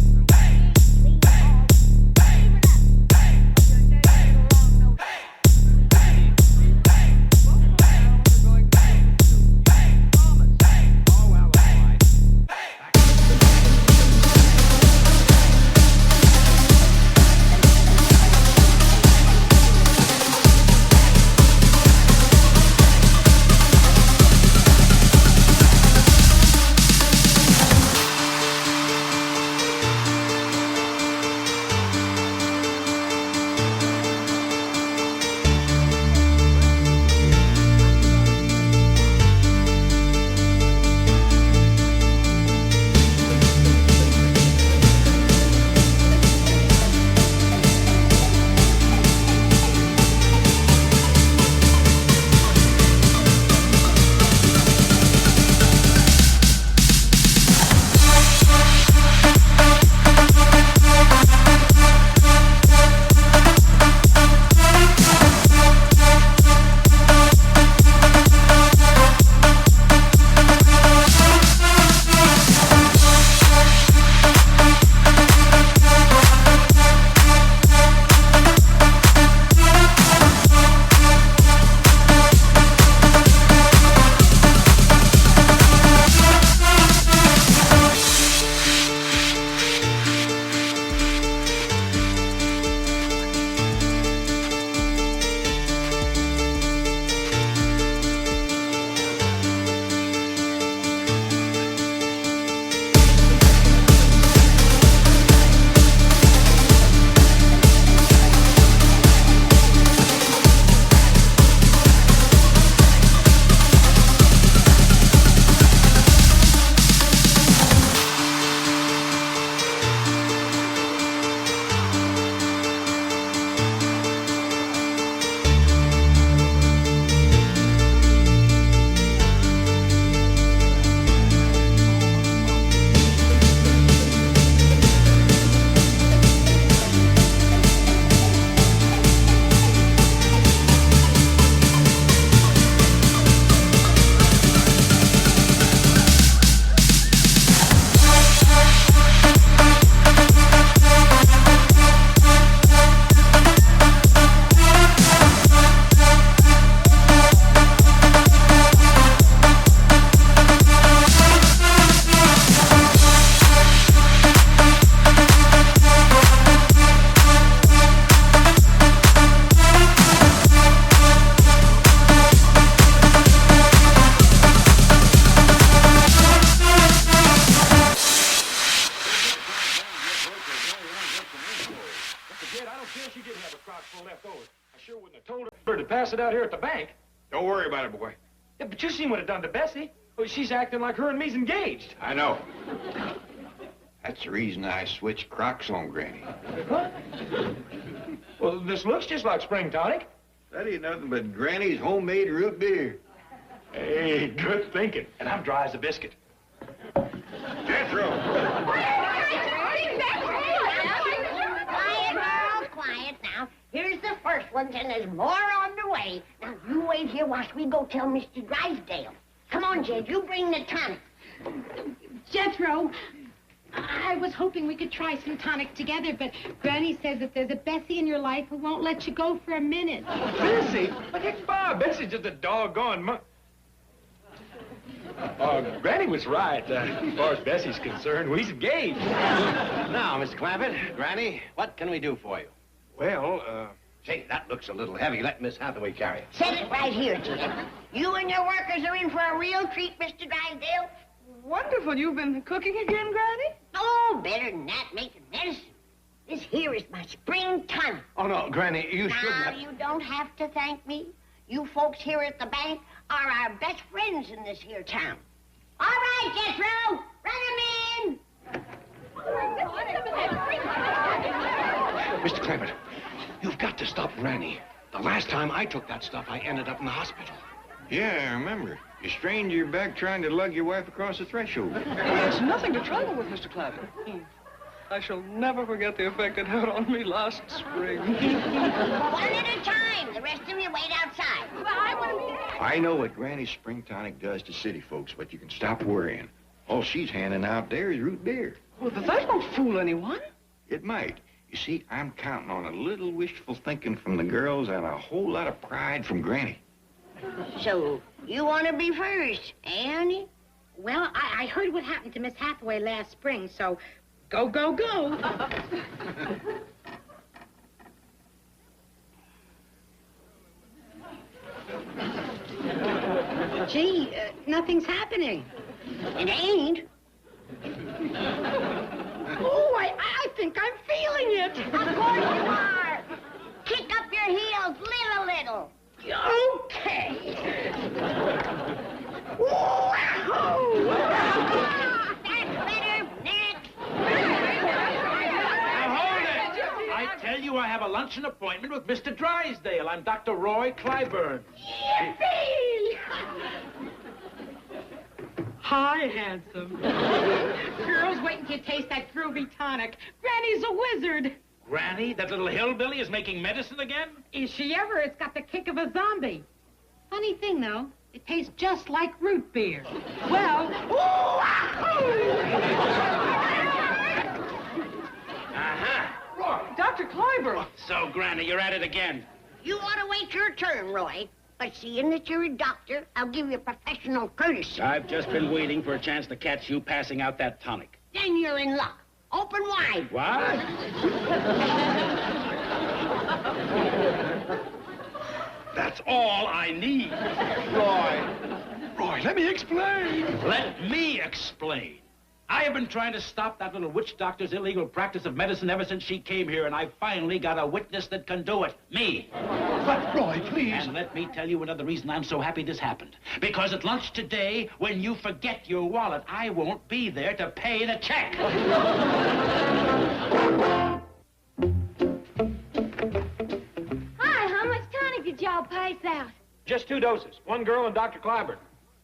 pass it out here at the bank. Don't worry about it, boy. Yeah, but you seen what it done to Bessie. Oh, she's acting like her and me's engaged. I know. That's the reason I switched Crocs on Granny. What? Well, this looks just like spring tonic. That ain't nothing but Granny's homemade root beer. Hey, good thinking. And I'm dry as a biscuit. Jethro! Quiet, girls, quiet now. Here's the first one, and there's more on the way. Now, you wait here whilst we go tell Mr. Drysdale. Come on, Jed, you bring the tonic. Jethro, I was hoping we could try some tonic together, but Granny says that there's a Bessie in your life who won't let you go for a minute. Bessie? What the heck's Bob? Bessie's just a doggone Granny was right. As far as Bessie's concerned, we's engaged. Now, Mr. Clampett, Granny, what can we do for you? Well, Say, that looks a little heavy. Let Miss Hathaway carry it. Set it right here, Jed. You and your workers are in for a real treat, Mr. Drysdale. Wonderful. You've been cooking again, Granny? Oh, better than that, making medicine. This here is my spring tonic. Oh, no, Granny, you shouldn't Now, have... you don't have to thank me. You folks here at the bank are our best friends in this here town. All right, Jethro, run 'em in. Mr. Clampett, you've got to stop Granny. The last time I took that stuff, I ended up in the hospital. Yeah, I remember. You strained your back trying to lug your wife across the threshold. There's nothing to trouble with, Mr. Clampett. I shall never forget the effect it had on me last spring. One at a time. The rest of you wait outside. Well, I want to be... I know what Granny's spring tonic does to city folks, but you can stop worrying. All she's handing out there is root beer. Well, that won't fool anyone. It might. You see, I'm counting on a little wishful thinking from the girls and a whole lot of pride from Granny. So, you want to be first, eh, honey? Well, I heard what happened to Miss Hathaway last spring, so go, go, go. Gee, nothing's happening. It ain't. Oh, I think I'm feeling it. Of course you are. Kick up your heels little. Okay. That's better. Next. now hold it. I tell you, I have a luncheon appointment with Mr. Drysdale. I'm Dr. Roy Clyburn. Yippee! Hi, handsome. Girls, wait until you taste that groovy tonic. Granny's a wizard. Granny, that little hillbilly is making medicine again? Is she ever? It's got the kick of a zombie. Funny thing, though. It tastes just like root beer. Well, Dr. Clyburn. So, Granny, you're at it again. You ought to wait your turn, Roy. But seeing that you're a doctor, I'll give you professional courtesy. I've just been waiting for a chance to catch you passing out that tonic. Then you're in luck. Open wide. What? That's all I need. Roy, let me explain. Let me explain. I have been trying to stop that little witch doctor's illegal practice of medicine ever since she came here, and I finally got a witness that can do it. Me. But, Roy, please. And let me tell you another reason I'm so happy this happened. Because at lunch today, when you forget your wallet, I won't be there to pay the check. Hi, how much tonic did y'all pass out? Just 2 doses. One girl and Dr. Clyburn.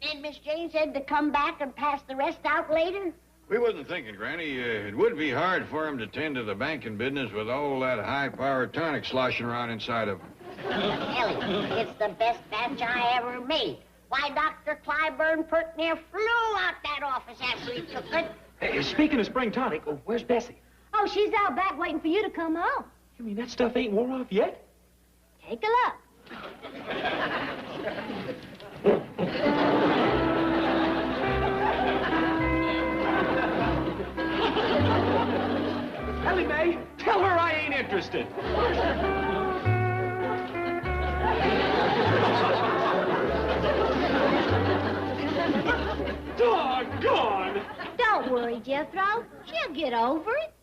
And Miss Jane said to come back and pass the rest out later? We wasn't thinking, Granny. It would be hard for him to tend to the banking business with all that high-powered tonic sloshing around inside of him. Ellie, it's the best batch I ever made. Why, Dr. Clyburn pert near flew out that office after he took it. Hey, speaking of spring tonic, where's Bessie? Oh, she's out back waiting for you to come home. You mean that stuff ain't wore off yet? Take a look. Ellie Mae, tell her I ain't interested. Doggone! Don't worry, Jethro. She'll get over it.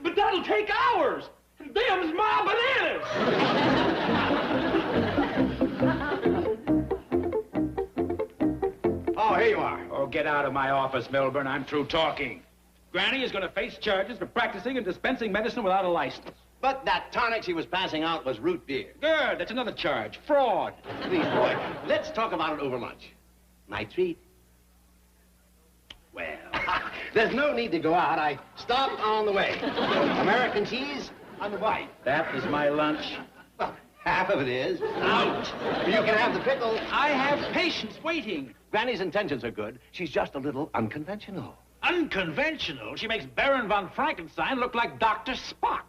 But that'll take hours. Them's my bananas. Oh, here you are. Oh, get out of my office, Milburn. I'm through talking. Granny is going to face charges for practicing and dispensing medicine without a license. But that tonic she was passing out was root beer. Good. That's another charge. Fraud. Please, boy, let's talk about it over lunch. My treat. Well, there's no need to go out. I stopped on the way. American cheese on the white. That is my lunch. Well, half of it is. Out. You can have the pickle. I have patients waiting. Granny's intentions are good. She's just a little unconventional. Unconventional? She makes Baron von Frankenstein look like Dr. Spock.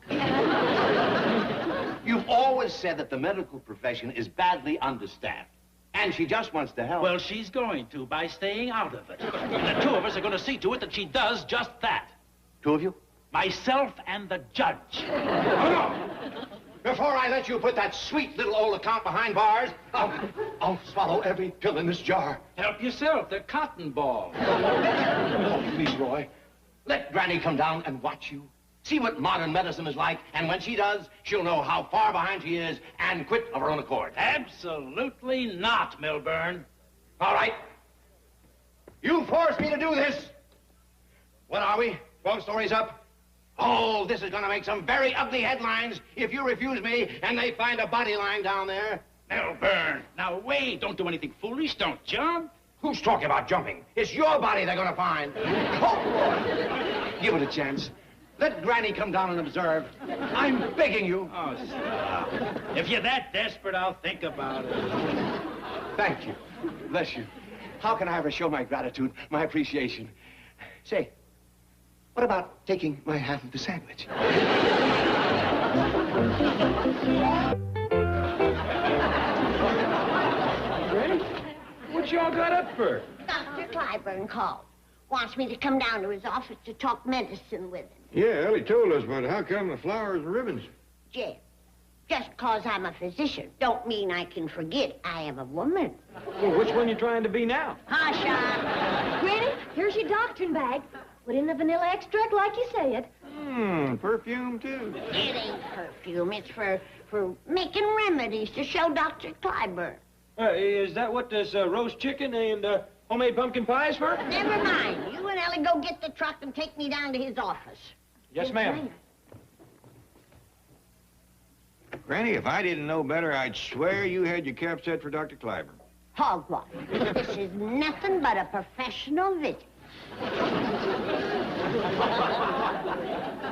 You've always said that the medical profession is badly understaffed. And she just wants to help. Well, she's going to by staying out of it. And the two of us are going to see to it that she does just that. Two of you? Myself and the judge. Before I let you put that sweet little old account behind bars, I'll swallow every pill in this jar. Help yourself. They're cotton balls. Oh, please, Roy. Let Granny come down and watch you. See what modern medicine is like, and when she does, she'll know how far behind she is and quit of her own accord. Absolutely not, Milburn. All right. You forced me to do this. What are we? 12 stories up? Oh, this is going to make some very ugly headlines if you refuse me and they find a body lying down there. Milburn, now wait. Don't do anything foolish. Don't jump. Who's talking about jumping? It's your body they're going to find. Oh, boy. Give it a chance. Let Granny come down and observe. I'm begging you. Oh, stop. If you're that desperate, I'll think about it. Thank you. Bless you. How can I ever show my gratitude, my appreciation? Say, what about taking my half of the sandwich? Granny, what y'all got up for? Dr. Clyburn called. Wants me to come down to his office to talk medicine with him. Yeah, Ellie told us, but how come the flowers and ribbons? Jeff, just because I'm a physician don't mean I can forget I am a woman. Well, which one you trying to be now? Hasha! Granny, here's your doctrine bag. Put in the vanilla extract like you said. Perfume, too. It ain't perfume. It's for making remedies to show Dr. Clyburn. Is that what this roast chicken and homemade pumpkin pie is for? Never mind. You and Ellie go get the truck and take me down to his office. Yes, ma'am. Granny, if I didn't know better, I'd swear you had your cap set for Dr. Clyburn. Hogwash. This is nothing but a professional visit.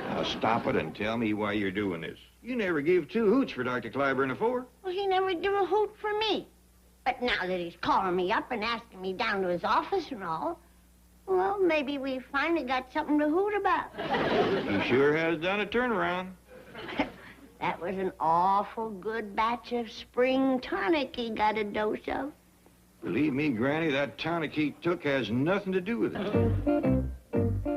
Now stop it and tell me why you're doing this. You never gave two hoots for Dr. Clyburn before. Well, he never do a hoot for me. But now that he's calling me up and asking me down to his office and all, well, maybe we finally got something to hoot about. He sure has done a turnaround. That was an awful good batch of spring tonic he got a dose of. Believe me, Granny, that tonic he took has nothing to do with it.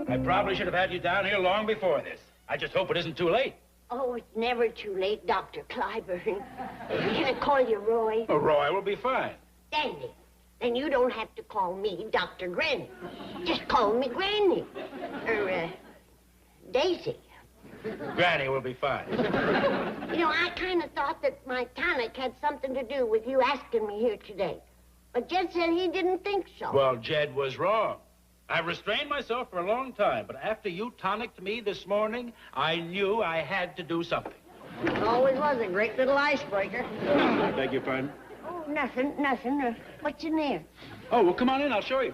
I probably should have had you down here long before this. I just hope it isn't too late. Oh, it's never too late, Dr. Clyburn. Can I call you Roy? Oh, Roy will be fine. Dandy. Then you don't have to call me Dr. Granny. Just call me Granny. Or, Daisy. Granny will be fine. You know, I kind of thought that my tonic had something to do with you asking me here today. But Jed said he didn't think so. Well, Jed was wrong. I've restrained myself for a long time, but after you tonicked me this morning, I knew I had to do something. Always was a great little icebreaker. I beg your pardon? Oh, nothing. What's in there? Oh, well, come on in. I'll show you.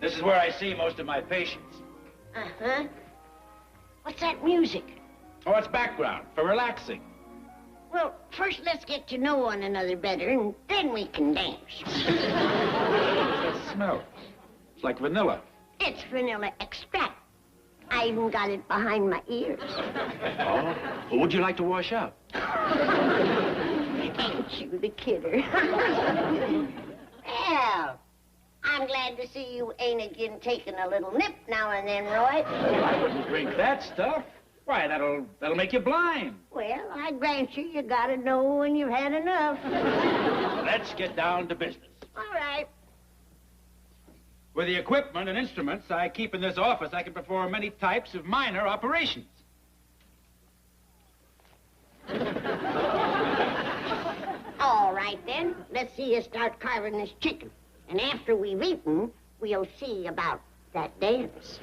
This is where I see most of my patients. Uh-huh. What's that music? Oh, it's background for relaxing. Well, first let's get to know one another better, and then we can dance. What's that smell? It's like vanilla. It's vanilla extract. I even got it behind my ears. Oh? Well, would you like to wash up? Ain't you the kidder? Well, I'm glad to see you ain't again taking a little nip now and then, Roy. Well, I wouldn't drink that stuff. Why, that'll make you blind. Well, I grant you gotta know when you've had enough. Let's get down to business. All right. With the equipment and instruments I keep in this office, I can perform many types of minor operations. All right, then. Let's see you start carving this chicken. And after we've eaten, we'll see about that dance.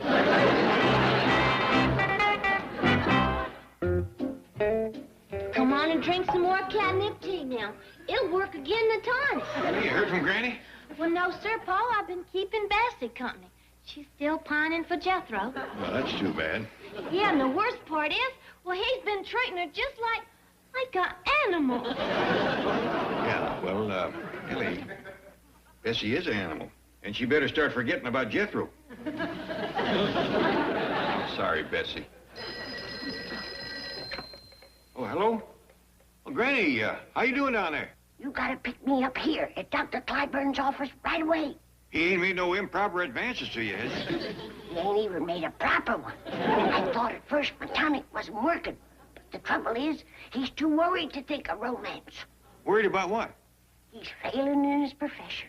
Come on and drink some more catnip tea now. It'll work again the tonic. You heard from Granny? Well, no, sir, Paul. I've been keeping Bessie company. She's still pining for Jethro. Well, that's too bad. Yeah, and the worst part is, well, he's been treating her just like an animal. Yeah, well, Ellie, Bessie is an animal, and she better start forgetting about Jethro. I'm sorry, Bessie. Oh, hello? Well, Granny, how you doing down there? You gotta pick me up here at Dr. Clyburn's office right away. He ain't made no improper advances to you, has he? He ain't even made a proper one. I thought at first my tonic wasn't working. But the trouble is, he's too worried to think of romance. Worried about what? He's failing in his profession.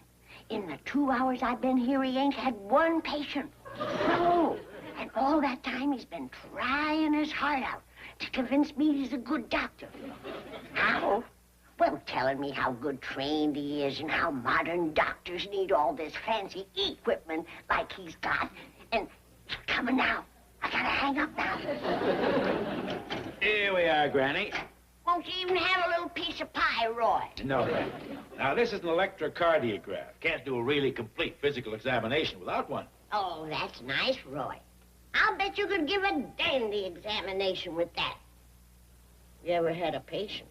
In the 2 hours I've been here, he ain't had one patient. No. And all that time, he's been trying his heart out to convince me he's a good doctor. How? Well, telling me how good trained he is and how modern doctors need all this fancy equipment like he's got. And he's coming now. I gotta hang up now. Here we are, Granny. Won't you even have a little piece of pie, Roy? No, Granny. Now, this is an electrocardiograph. Can't do a really complete physical examination without one. Oh, that's nice, Roy. I'll bet you could give a dandy examination with that. You ever had a patient?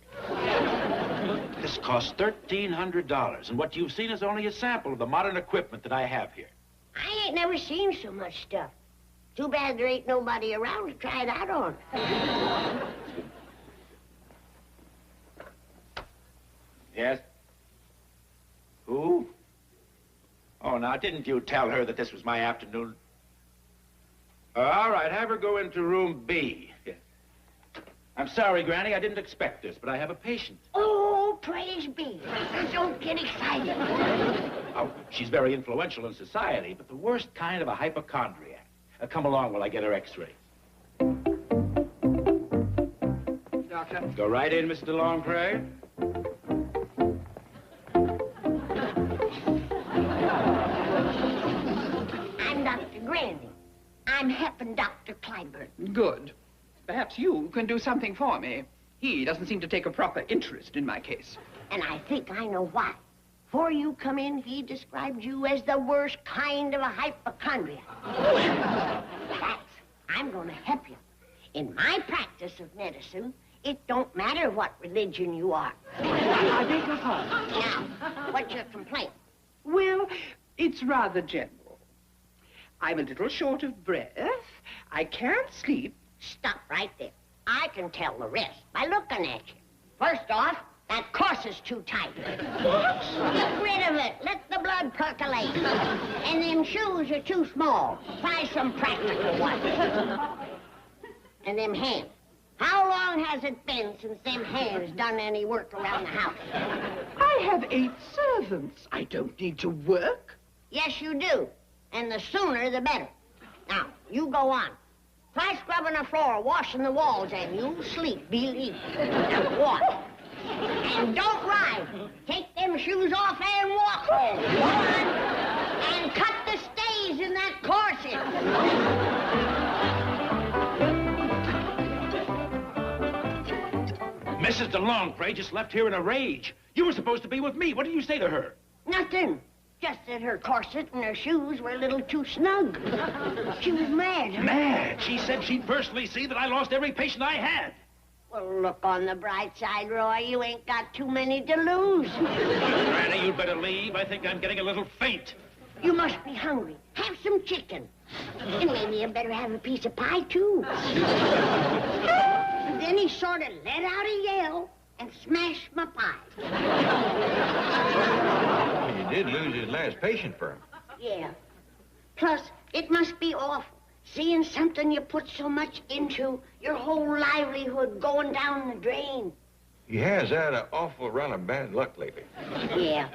This costs $1,300, and what you've seen is only a sample of the modern equipment that I have here. I ain't never seen so much stuff. Too bad there ain't nobody around to try it out on. Yes? Who? Oh, now, didn't you tell her that this was my afternoon? All right, have her go into room B. Yes. I'm sorry, Granny, I didn't expect this, but I have a patient. Oh, praise be. Don't get excited. Oh, she's very influential in society, but the worst kind of a hypochondriac. Come along while I get her x-rays. Doctor? Go right in, Mr. Longpray. I'm Dr. Granny. I'm helping Dr. Clyburn. Good. Perhaps you can do something for me. He doesn't seem to take a proper interest in my case. And I think I know why. Before you come in, he described you as the worst kind of a hypochondriac. I'm going to help you. In my practice of medicine, it don't matter what religion you are. I beg your pardon. Now, what's your complaint? Well, it's rather general. I'm a little short of breath. I can't sleep. Stop right there. I can tell the rest by looking at you. First off, that corset's too tight. Get rid of it. Let the blood percolate. And them shoes are too small. Try some practical ones. And them hands. How long has it been since them hands done any work around the house? I have 8 servants. I don't need to work. Yes, you do. And the sooner, the better. Now, you go on. Try scrubbing the floor, washing the walls, and you'll sleep, believe me. Now, walk. And don't ride. Take them shoes off and walk home. Go on. And cut the stays in that corset. Mrs. DeLongpray just left here in a rage. You were supposed to be with me. What did you say to her? Nothing. Just that her corset and her shoes were a little too snug. She was mad. Mad? She said she'd personally see that I lost every patient I had. Well, look on the bright side, Roy. You ain't got too many to lose. Granny, you'd better leave. I think I'm getting a little faint. You must be hungry. Have some chicken. And maybe you better have a piece of pie, too. And then he sort of let out a yell and smashed my pie. You did lose his last patient for him. Yeah. Plus, it must be awful. Seeing something you put so much into, your whole livelihood going down the drain. He has had an awful run of bad luck lately. Yeah.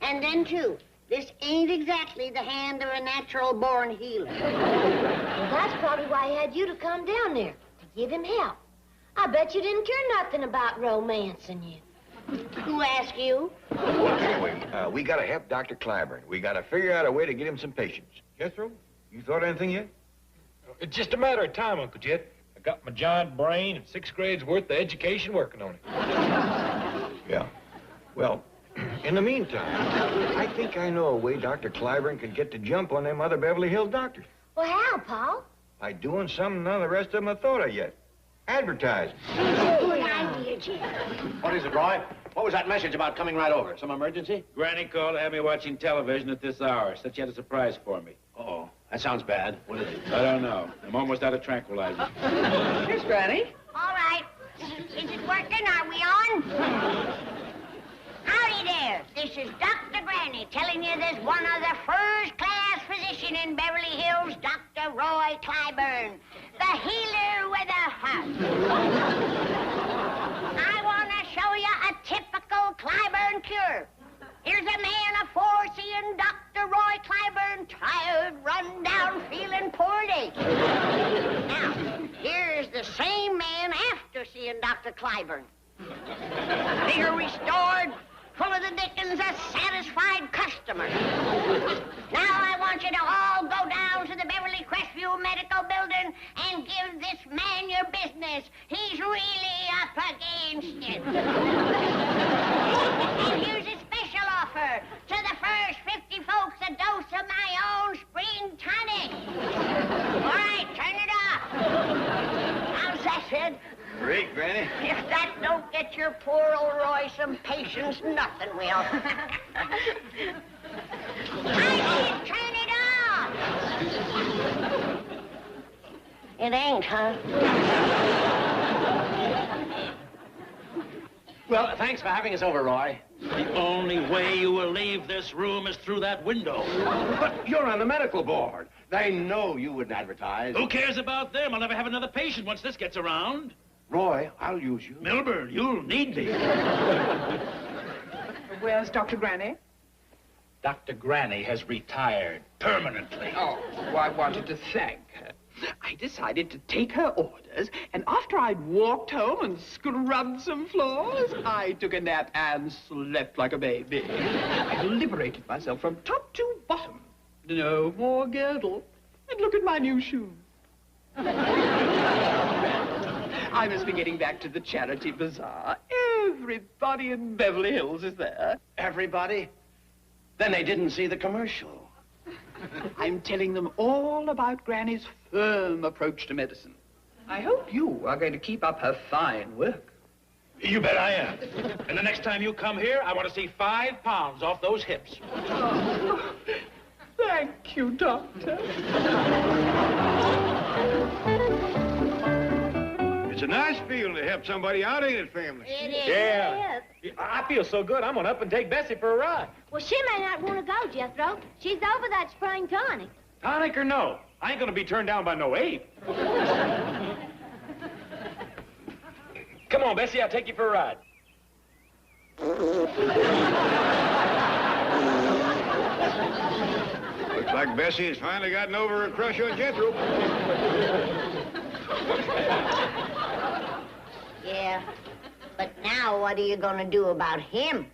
And then, too, This ain't exactly the hand of a natural-born healer. Well, that's probably why he had you to come down there, to give him help. I bet you didn't care nothing about romancing you. Who asked you? Anyway, we gotta help Dr. Clyburn. We gotta figure out a way to get him some patients. Jethro, you thought of anything yet? It's just a matter of time, Uncle Jet. I got my giant brain and 6 grades worth of education working on it. Yeah. Well, in the meantime, I think I know a way Dr. Clyburn could get the jump on them other Beverly Hills doctors. Well, how, Pa? By doing something none of the rest of them have thought of yet. Advertising. Good idea, Jim. What is it, Roy? What was that message about coming right over? Some emergency? Granny called to have me watching television at this hour. Said she had a surprise for me. Uh-oh. That sounds bad. What is it? I don't know. I'm almost out of tranquilizer. Here's Granny. All right. Is it working? Are we on? Howdy there. This is Dr. Granny telling you there's one of the first-class physician in Beverly Hills, Dr. Roy Clyburn, the healer with a heart. I want to show you a typical Clyburn cure. Here's a man afore-seeing Dr. Roy Clyburn, tired, run down, feeling poorly. Now, here's the same man after seeing Dr. Clyburn. Vigor restored, full of the dickens, a satisfied customer. Now I want you to all go down to the Beverly Crestview Medical Building and give this man your business. He's really up against it. And here's a special offer. To the first 50 folks, a dose of my own spring tonic. All right, turn it off. How's that, Sid? Great, Granny. If that don't get your poor old Roy some patience, nothing will. I said turn it off. It ain't, huh? Well, thanks for having us over, Roy. The only way you will leave this room is through that window. But you're on the medical board. They know you wouldn't advertise. Who cares about them? I'll never have another patient once this gets around. Roy, I'll use you. Milburn, you'll need me. Where's Dr. Granny? Dr. Granny has retired permanently. Oh, I wanted to thank her. I decided to take her orders, and after I'd walked home and scrubbed some floors, I took a nap and slept like a baby. I liberated myself from top to bottom. No more girdle. And look at my new shoes. I must be getting back to the charity bazaar. Everybody in Beverly Hills is there. Everybody? Then they didn't see the commercial. I'm telling them all about Granny's firm approach to medicine. I hope you are going to keep up her fine work. You bet I am. And the next time you come here, I want to see 5 pounds off those hips. Oh, thank you, Doctor. It's a nice feeling to help somebody out, ain't it, family? It is. Yeah. I feel so good, I'm going to up and take Bessie for a ride. Well, she may not want to go, Jethro. She's over that spring tonic. Tonic or no, I ain't going to be turned down by no ape. Come on, Bessie, I'll take you for a ride. Looks like Bessie has finally gotten over her crush on Jethro. Yeah, but now what are you going to do about him?